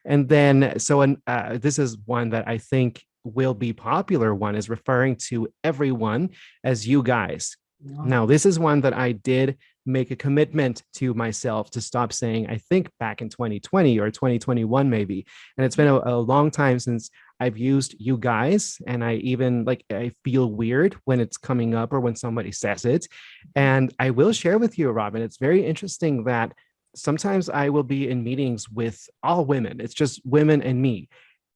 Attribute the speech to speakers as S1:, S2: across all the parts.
S1: And then, this is one that I think will be popular one is referring to everyone as you guys.
S2: Yeah.
S1: Now, this is one that I did make a commitment to myself to stop saying, I think back in 2020 or 2021, maybe. And it's been a long time since I've used you guys. And I even like, I feel weird when it's coming up or when somebody says it. And I will share with you, Robin, it's very interesting that sometimes I will be in meetings with all women. It's just women and me.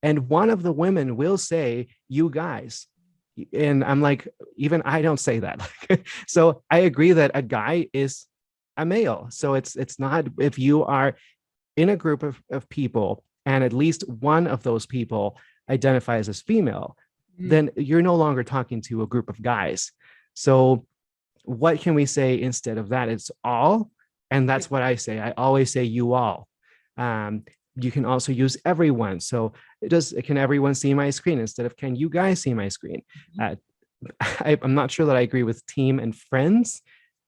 S1: And one of the women will say, you guys. And I'm like, even I don't say that. So I agree that a guy is a male. So it's not if you are in a group of people and at least one of those people identifies as female,
S2: Mm.
S1: then you're no longer talking to a group of guys. So what can we say instead of that? It's all. And that's what I say. I always say you all. Um, you can also use everyone. So can everyone see my screen instead of can you guys see my screen? Uh, I'm not sure that I agree with team and friends.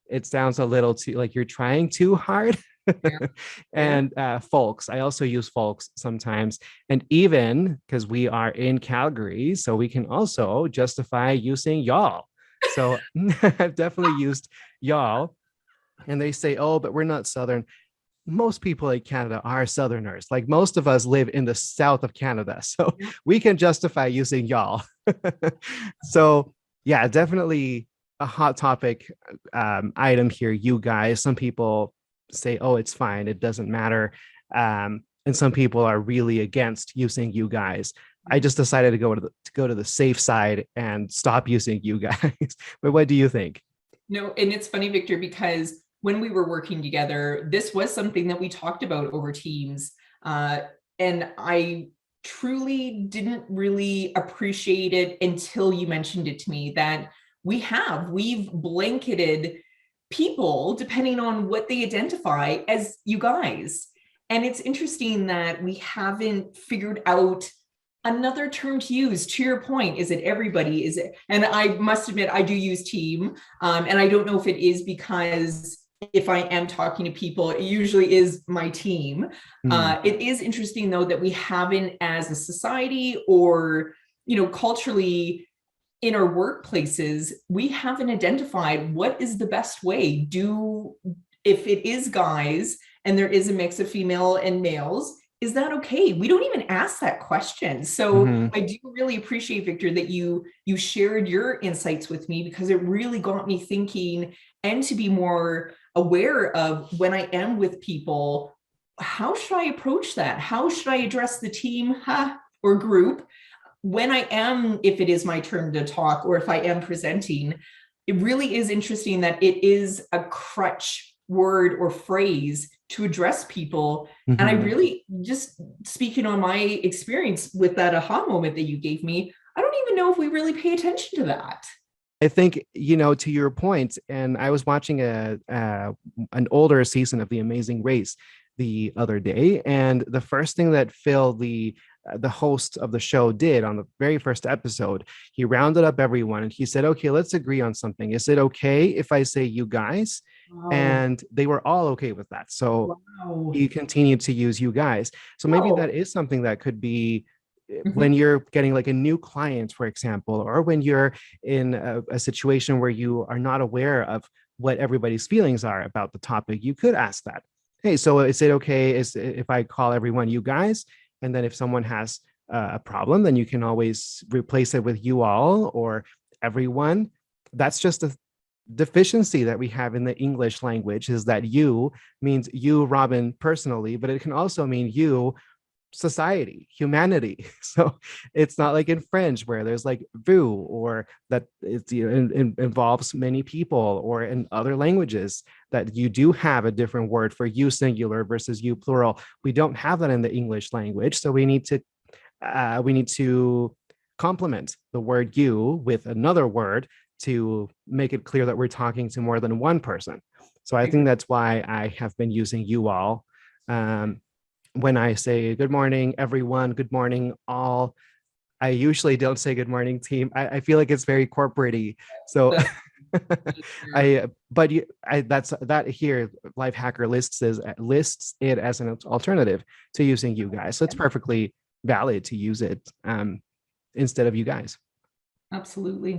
S1: It sounds a little too like you're trying too hard.
S2: Yeah. Yeah.
S1: And folks, I also use folks sometimes. And even because we are in Calgary, so we can also justify using y'all. So I've definitely used y'all. And they say, oh, but we're not Southern. Most people in Canada are Southerners. Like most of us live in the south of Canada. So
S2: Yeah.
S1: we can justify using y'all. So, yeah, definitely a hot topic item here. You guys, some people say, oh, it's fine. It doesn't matter. And some people are really against using you guys. I just decided to go to the safe side and stop using you guys. But what do you think?
S2: No, and it's funny, Victor, because when we were working together, this was something that we talked about over Teams. Uh, and I truly didn't really appreciate it until you mentioned it to me that we've blanketed people depending on what they identify as you guys. And it's interesting that we haven't figured out another term to use. To your point, is it everybody? Is it? And I must admit, I do use team, and I don't know if it is because if I am talking to people, it usually is my team.
S1: Hmm.
S2: It is interesting though that we haven't, as a society or culturally, in our workplaces, we haven't identified what is the best way. If it is guys and there is a mix of female and males, is that okay? We don't even ask that question. So
S1: Hmm.
S2: I do really appreciate, Victor, that you shared your insights with me, because it really got me thinking, and to be more aware of when I am with people, how should I approach that? How should I address the team or group when I am, if it is my turn to talk or if I am presenting? It really is interesting that it is a crutch word or phrase to address people. And I
S1: Hmm.
S2: really, just speaking on my experience with that aha moment that you gave me, I don't even know if we really pay attention to that.
S1: I think, to your point, and I was watching an older season of The Amazing Race the other day, and the first thing that Phil, the host of the show, did on the very first episode, he rounded up everyone and he said, "Okay, let's agree on something. Is it okay if I say you guys?"
S2: Wow.
S1: And they were all okay with that. So
S2: Wow.
S1: he continued to use you guys. So maybe
S2: Oh.
S1: that is something that could be when
S2: Mhm.
S1: you're getting like a new client, for example, or when you're in a situation where you are not aware of what everybody's feelings are about the topic, you could ask that. Hey, so is it okay if I call everyone you guys? And then if someone has a problem, then you can always replace it with you all or everyone. That's just a deficiency that we have in the English language, is that you means you, Robin, personally, but it can also mean you, society, humanity. So it's not like in French where there's like vous, or that it's involves many people, or in other languages that you do have a different word for you singular versus you plural. We don't have that in the English language, so we need to complement the word you with another word to make it clear that we're talking to more than one person. So I think that's why I have been using you all. Um, when I say good morning, everyone, good morning, all, I usually don't say good morning, team. I feel like it's very corporate. So But that's that here. Lifehacker lists it as an alternative to using you guys. So it's perfectly valid to use it instead of you guys.
S2: Absolutely.